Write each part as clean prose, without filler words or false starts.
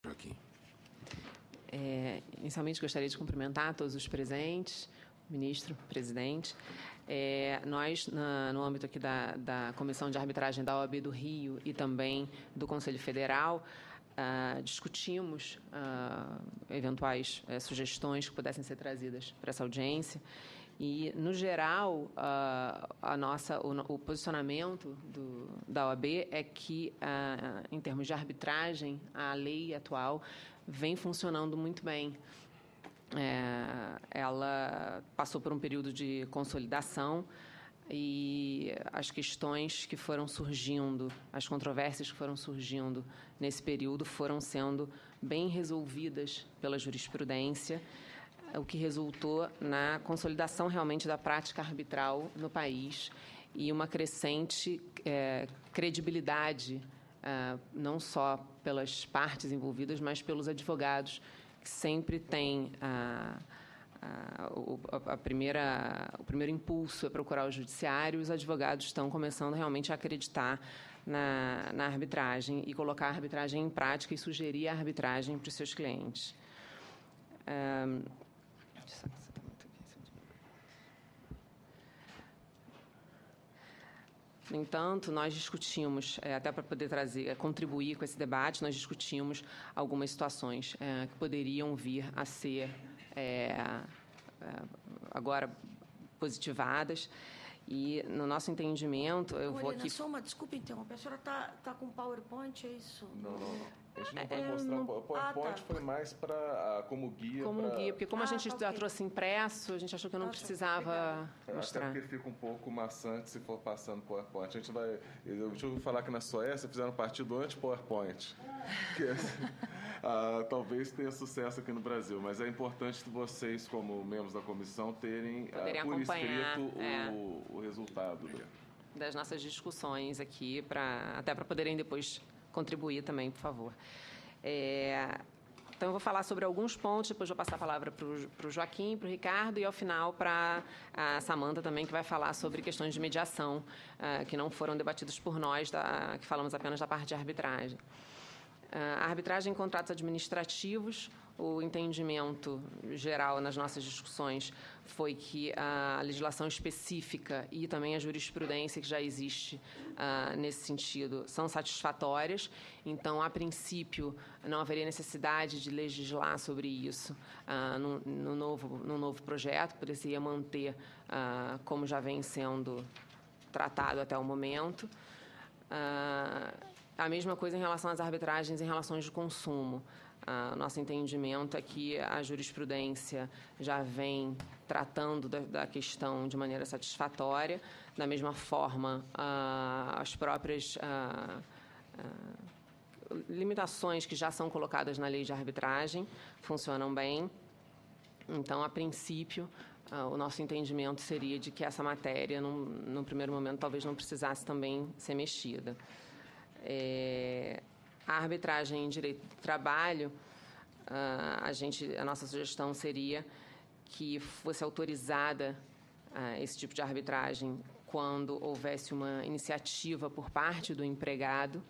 Joaquim. Inicialmente, gostaria de cumprimentar todos os presentes, ministro, presidente. Nós, no âmbito aqui da Comissão de Arbitragem da OAB do Rio e também do Conselho Federal, discutimos eventuais sugestões que pudessem ser trazidas para essa audiência. E, no geral, o posicionamento da OAB é que, em termos de arbitragem, a lei atual vem funcionando muito bem. Ela passou por um período de consolidação e as questões que foram surgindo, as controvérsias que foram surgindo nesse período foram sendo bem resolvidas pela jurisprudência, o que resultou na consolidação realmente da prática arbitral no país e uma crescente credibilidade, não só pelas partes envolvidas, mas pelos advogados, que sempre têm o primeiro impulso é procurar o judiciário, e os advogados estão começando realmente a acreditar na arbitragem e colocar a arbitragem em prática e sugerir a arbitragem para os seus clientes. No entanto, nós discutimos, até para poder contribuir com esse debate, nós discutimos algumas situações que poderiam vir a ser agora positivadas. E, no nosso entendimento, eu vou aqui... Só uma desculpa interromper. A senhora está com PowerPoint, é isso? Não. A gente não vai mostrar. O PowerPoint foi mais como guia. Guia, porque como a gente já trouxe impresso, a gente achou que eu não precisava mostrar. Até porque fica um pouco maçante se for passando PowerPoint. A gente vai... Deixa eu falar que na Suécia fizeram um partido anti-PowerPoint. Talvez tenha sucesso aqui no Brasil, mas é importante que vocês, como membros da comissão, terem por escrito o resultado das nossas discussões aqui, até para poderem depois contribuir também, por favor. Então, eu vou falar sobre alguns pontos, depois vou passar a palavra para o Joaquim, para o Ricardo, e, ao final, para a Samanta também, que vai falar sobre questões de mediação, que não foram debatidos por nós, que falamos apenas da parte de arbitragem. A arbitragem em contratos administrativos, o entendimento geral nas nossas discussões foi que a legislação específica e também a jurisprudência que já existe nesse sentido são satisfatórias. Então, a princípio, não haveria necessidade de legislar sobre isso no novo projeto, poderia manter como já vem sendo tratado até o momento. A mesma coisa em relação às arbitragens em relações de consumo. Nosso entendimento é que a jurisprudência já vem tratando da questão de maneira satisfatória. Da mesma forma, as próprias limitações que já são colocadas na lei de arbitragem funcionam bem. Então, a princípio, o nosso entendimento seria de que essa matéria, no primeiro momento, talvez não precisasse também ser mexida. A arbitragem em direito do trabalho, a nossa sugestão seria que fosse autorizada esse tipo de arbitragem quando houvesse uma iniciativa por parte do empregado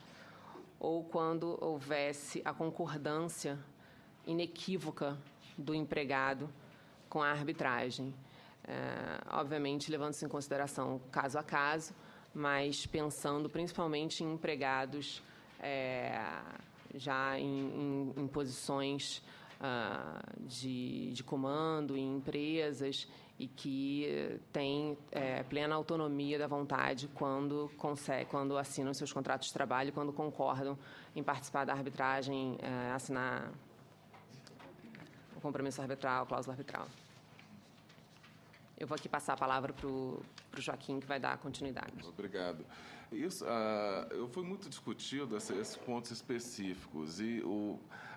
ou quando houvesse a concordância inequívoca do empregado com a arbitragem. Obviamente, levando-se em consideração caso a caso, mas pensando principalmente em empregados já em posições de comando em empresas e que têm plena autonomia da vontade quando assinam seus contratos de trabalho, quando concordam em participar da arbitragem, assinar o compromisso arbitral, a cláusula arbitral. Eu vou aqui passar a palavra para o Joaquim, que vai dar continuidade. Obrigado. Isso foi muito discutido esses pontos específicos e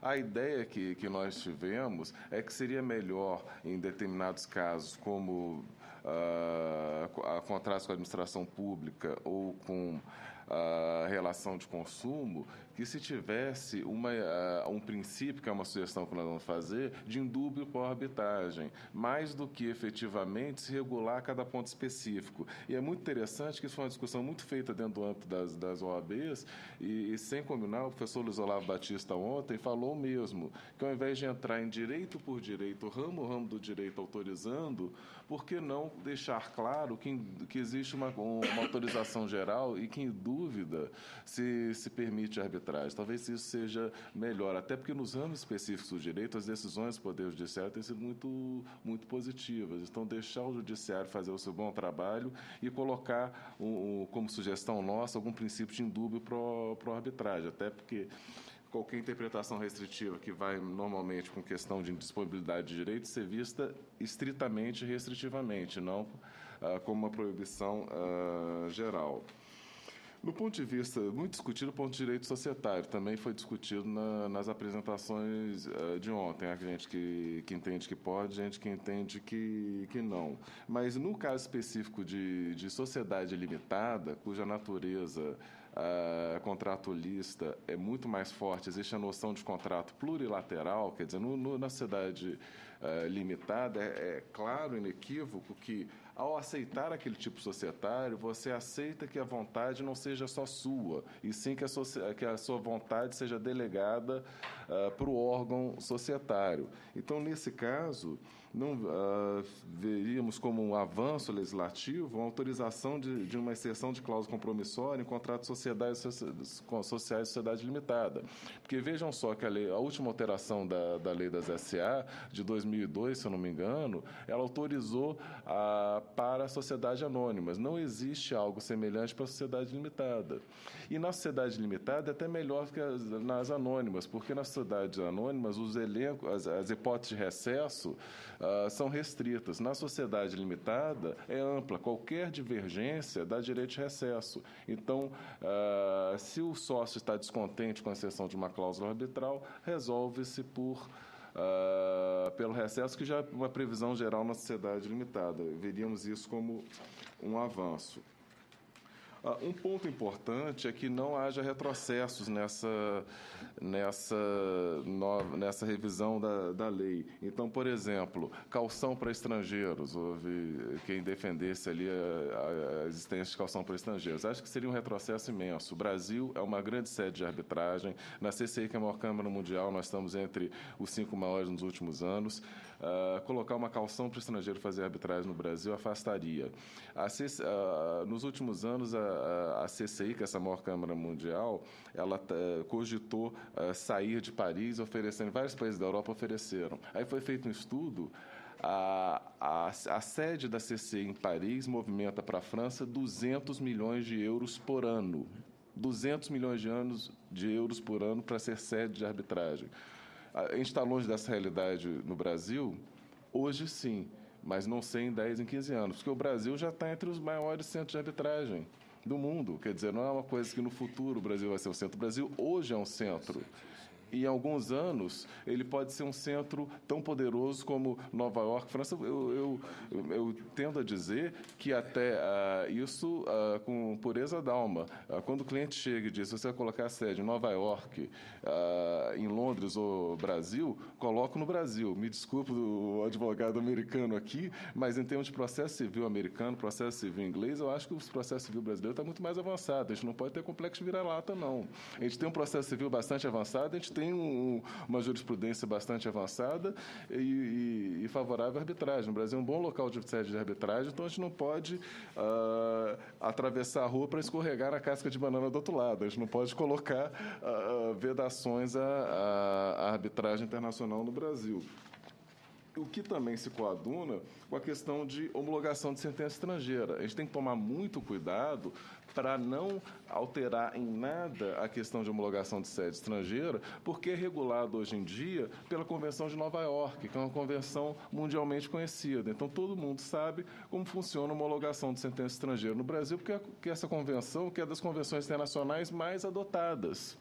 a ideia que nós tivemos é que seria melhor, em determinados casos, como contratos com a administração pública ou com relação de consumo, que se tivesse um princípio, que é uma sugestão que nós vamos fazer, de indúbio por arbitragem, mais do que efetivamente se regular cada ponto específico. E é muito interessante que isso foi uma discussão muito feita dentro do âmbito das OABs, e sem combinar, o professor Luiz Olavo Batista ontem falou mesmo, que ao invés de entrar em direito por direito, ramo do direito autorizando, por que não deixar claro que existe uma autorização geral e que, em dúvida, se permite a arbitragem. Talvez isso seja melhor, até porque nos ramos específicos do direito, as decisões do Poder Judiciário têm sido muito positivas. Então, deixar o Judiciário fazer o seu bom trabalho e colocar, como sugestão nossa, algum princípio de indúbio para a arbitragem, até porque qualquer interpretação restritiva que vai normalmente com questão de indisponibilidade de direito ser vista estritamente restritivamente, não como uma proibição geral. No ponto de vista, muito discutido o ponto de direito societário, também foi discutido nas apresentações de ontem. Há gente que entende que pode, gente que entende que não. Mas no caso específico de sociedade limitada, cuja natureza contratualista é muito mais forte, existe a noção de contrato plurilateral, quer dizer, na sociedade limitada, é claro, inequívoco, que ao aceitar aquele tipo societário, você aceita que a vontade não seja só sua, e sim que a sua vontade seja delegada para o órgão societário. Então, nesse caso, não veríamos como um avanço legislativo a autorização de uma exceção de cláusula compromissória em contratos sociais de sociedade limitada. Porque vejam só que a última alteração da lei das SA, de 2002, se eu não me engano, ela autorizou para a sociedade anônimas. Não existe algo semelhante para a sociedade limitada. E na sociedade limitada é até melhor que nas anônimas, porque nas sociedades anônimas os elencos, as hipóteses de recesso são restritas. Na sociedade limitada é ampla. Qualquer divergência dá direito de recesso. Então, se o sócio está descontente com a exceção de uma cláusula arbitral, resolve-se pelo recesso, que já é uma previsão geral na sociedade limitada. Veríamos isso como um avanço. Um ponto importante é que não haja retrocessos nessa revisão da lei. Então, por exemplo, caução para estrangeiros. Houve quem defendesse ali a existência de caução para estrangeiros. Acho que seria um retrocesso imenso. O Brasil é uma grande sede de arbitragem. Na CCI, que é a maior Câmara mundial, nós estamos entre os 5 maiores nos últimos anos. Colocar uma caução para o estrangeiro fazer arbitragem no Brasil afastaria. Nos últimos anos, a CCI, que é essa maior Câmara mundial, ela cogitou sair de Paris, oferecendo, vários países da Europa ofereceram. Aí foi feito um estudo, a sede da CCI em Paris movimenta para a França 200 milhões de euros por ano. 200 milhões de euros por ano para ser sede de arbitragem. A gente está longe dessa realidade no Brasil? Hoje, sim, mas não sei em 10, em 15 anos, porque o Brasil já está entre os maiores centros de arbitragem do mundo. Quer dizer, não é uma coisa que no futuro o Brasil vai ser um centro. O Brasil hoje é um centro. E em alguns anos ele pode ser um centro tão poderoso como Nova York, França. Eu tendo a dizer que até isso com pureza d'alma. Quando o cliente chega e diz, se você vai colocar a sede em Nova York, em Londres ou Brasil, coloco no Brasil. Me desculpe o advogado americano aqui, mas em termos de processo civil americano, processo civil inglês, eu acho que o processo civil brasileiro está muito mais avançado. A gente não pode ter complexo de vira-lata, não. A gente tem um processo civil bastante avançado, a gente tem uma jurisprudência bastante avançada e favorável à arbitragem. O Brasil é um bom local de sede de arbitragem, então a gente não pode atravessar a rua para escorregar na casca de banana do outro lado. A gente não pode colocar vedações à arbitragem internacional no Brasil. O que também se coaduna com a questão de homologação de sentença estrangeira. A gente tem que tomar muito cuidado para não alterar em nada a questão de homologação de sede estrangeira, porque é regulado hoje em dia pela Convenção de Nova York, que é uma convenção mundialmente conhecida. Então, todo mundo sabe como funciona a homologação de sentença estrangeira no Brasil, porque essa convenção que é das convenções internacionais mais adotadas.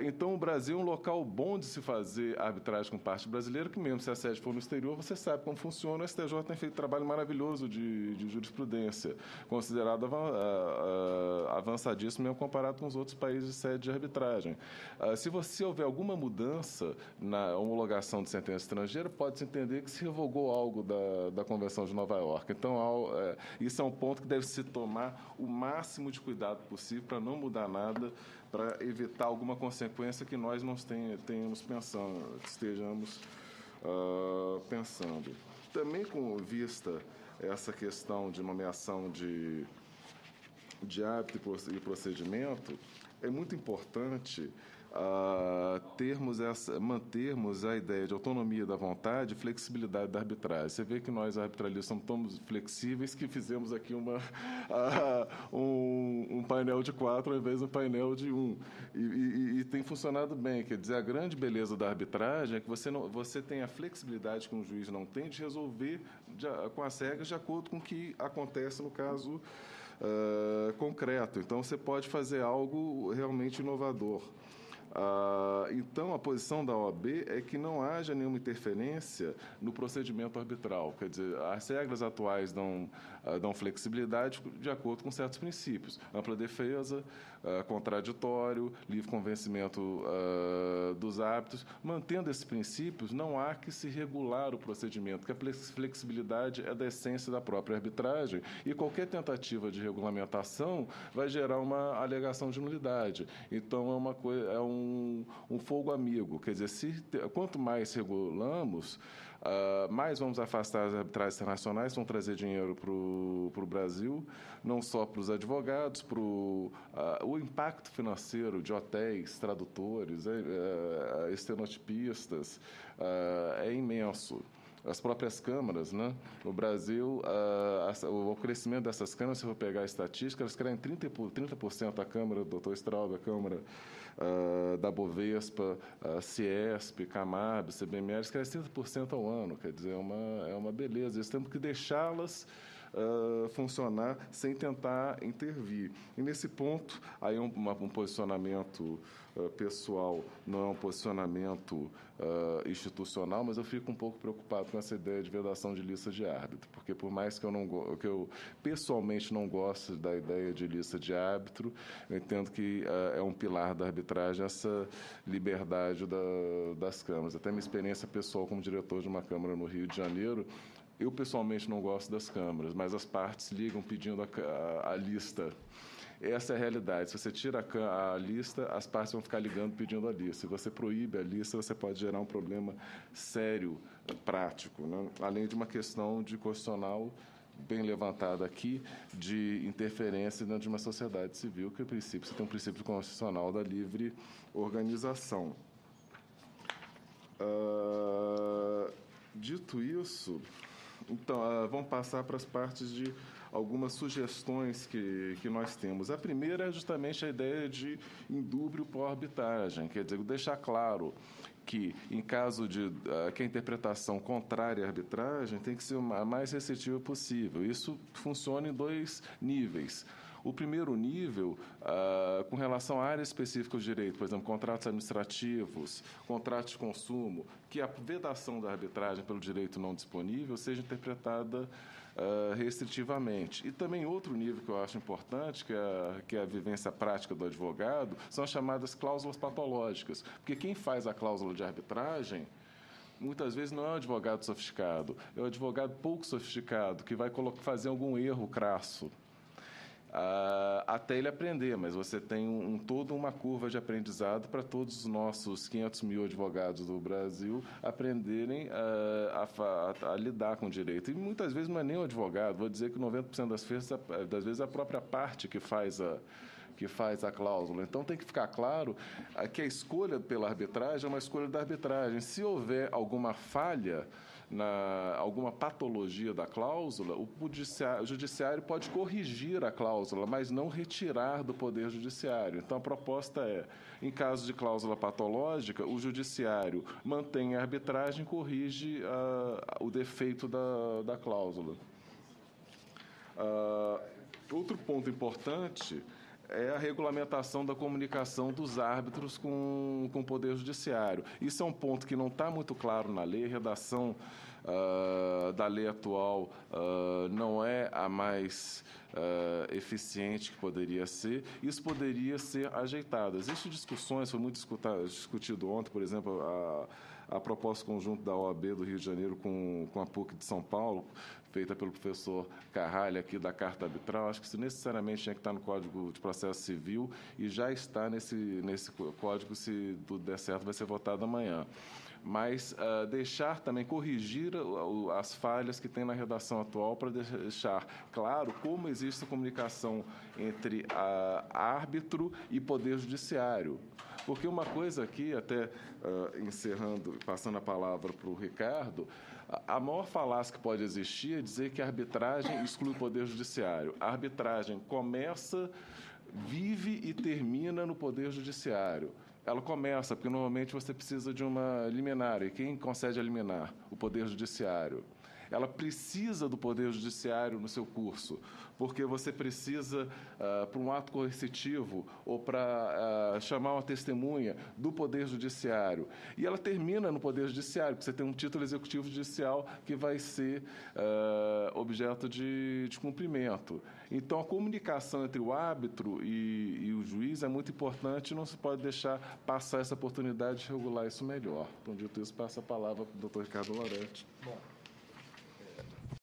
Então, o Brasil é um local bom de se fazer arbitragem com parte brasileira, que mesmo se a sede for no exterior, você sabe como funciona. O STJ tem feito um trabalho maravilhoso de jurisprudência, considerado avançadíssimo mesmo comparado com os outros países de sede de arbitragem. Se houver alguma mudança na homologação de sentença estrangeira, pode-se entender que se revogou algo da Convenção de Nova York. Então, isso é um ponto que deve se tomar o máximo de cuidado possível para não mudar nada, para evitar alguma consequência que nós não estejamos pensando. Também com vista essa questão de nomeação de árbitro e procedimento, é muito importante mantermos a ideia de autonomia da vontade e flexibilidade da arbitragem. Você vê que nós, arbitralistas, somos tão flexíveis que fizemos aqui um painel de 4 ao invés de um painel de 1. E tem funcionado bem. Quer dizer, a grande beleza da arbitragem é que você tem a flexibilidade que um juiz não tem de resolver com as regras de acordo com o que acontece no caso concreto. Então, você pode fazer algo realmente inovador. Então, a posição da OAB é que não haja nenhuma interferência no procedimento arbitral. Quer dizer, as regras atuais dão flexibilidade de acordo com certos princípios. Ampla defesa, contraditório, livre convencimento dos árbitros. Mantendo esses princípios, não há que se regular o procedimento, porque a flexibilidade é da essência da própria arbitragem e qualquer tentativa de regulamentação vai gerar uma alegação de nulidade. Então, é um fogo amigo. Quer dizer, quanto mais regulamos, mais vamos afastar as arbitragens internacionais, vão trazer dinheiro para o Brasil, não só para os advogados, para o impacto financeiro de hotéis, tradutores, estenotipistas, é imenso. As próprias câmaras, né? No Brasil, o crescimento dessas câmaras, se eu for pegar a estatística, elas crescem 30% a Câmara do Dr. Straub, a Câmara da Bovespa, Ciesp, Camargo, CBMR, elas crescem 30% ao ano. Quer dizer, é uma beleza. Isso temos que deixá-las funcionar sem tentar intervir. E, nesse ponto, aí um posicionamento pessoal, não é um posicionamento institucional, mas eu fico um pouco preocupado com essa ideia de vedação de lista de árbitro, porque por mais que eu pessoalmente não goste da ideia de lista de árbitro, eu entendo que é um pilar da arbitragem essa liberdade das câmaras. Até minha experiência pessoal como diretor de uma câmara no Rio de Janeiro, eu pessoalmente não gosto das câmaras, mas as partes ligam pedindo a lista. Essa é a realidade. Se você tira a lista, as partes vão ficar ligando pedindo a lista. Se você proíbe a lista, você pode gerar um problema sério, prático, né? Além de uma questão de constitucional bem levantada aqui, de interferência dentro de uma sociedade civil, que você tem um princípio constitucional da livre organização. Dito isso, então, vamos passar para as partes de algumas sugestões que nós temos. A primeira é justamente a ideia de indúbrio por arbitragem, quer dizer, deixar claro que, em caso de que a interpretação contrária à arbitragem, tem que ser a mais restritiva possível. Isso funciona em 2 níveis. O primeiro nível, com relação a áreas específicas do direito, por exemplo, contratos administrativos, contratos de consumo, que a vedação da arbitragem pelo direito não disponível seja interpretada restritivamente. E também outro nível que eu acho importante, que é a vivência prática do advogado, são as chamadas cláusulas patológicas. Porque quem faz a cláusula de arbitragem muitas vezes não é um advogado sofisticado, é um advogado pouco sofisticado, que vai fazer algum erro crasso. Até ele aprender, mas você tem toda uma curva de aprendizado para todos os nossos 500 mil advogados do Brasil aprenderem a lidar com o direito. E muitas vezes não é nem o advogado, vou dizer que 90% das vezes é a própria parte que faz a cláusula. Então, tem que ficar claro que a escolha pela arbitragem é uma escolha da arbitragem. Se houver alguma falha, alguma patologia da cláusula, o judiciário pode corrigir a cláusula, mas não retirar do Poder Judiciário. Então, a proposta é, em caso de cláusula patológica, o judiciário mantém a arbitragem e corrige o defeito da cláusula. Outro ponto importante é a regulamentação da comunicação dos árbitros com o Poder Judiciário. Isso é um ponto que não está muito claro na lei. A redação da lei atual não é a mais eficiente que poderia ser. Isso poderia ser ajeitado. Existem discussões, foi muito discutido ontem, por exemplo, a proposta conjunta da OAB do Rio de Janeiro com a PUC de São Paulo, feita pelo professor Carralho aqui da Carta Arbitral. Acho que isso necessariamente tinha que estar no Código de Processo Civil e já está nesse código, se tudo der certo, vai ser votado amanhã. Mas deixar também, corrigir as falhas que tem na redação atual para deixar claro como existe a comunicação entre árbitro e Poder Judiciário. Porque uma coisa aqui, até encerrando, passando a palavra para o Ricardo, a maior falácia que pode existir é dizer que a arbitragem exclui o Poder Judiciário. A arbitragem começa, vive e termina no Poder Judiciário. Ela começa, porque normalmente você precisa de uma liminar. E quem concede a liminar? O Poder Judiciário. Ela precisa do Poder Judiciário no seu curso, porque você precisa, para um ato coercitivo ou para chamar uma testemunha, do Poder Judiciário. E ela termina no Poder Judiciário, porque você tem um título executivo judicial que vai ser objeto de cumprimento. Então, a comunicação entre o árbitro e o juiz é muito importante e não se pode deixar passar essa oportunidade de regular isso melhor. Então, dito isso, passo a palavra para o doutor Ricardo Lorete. Bom,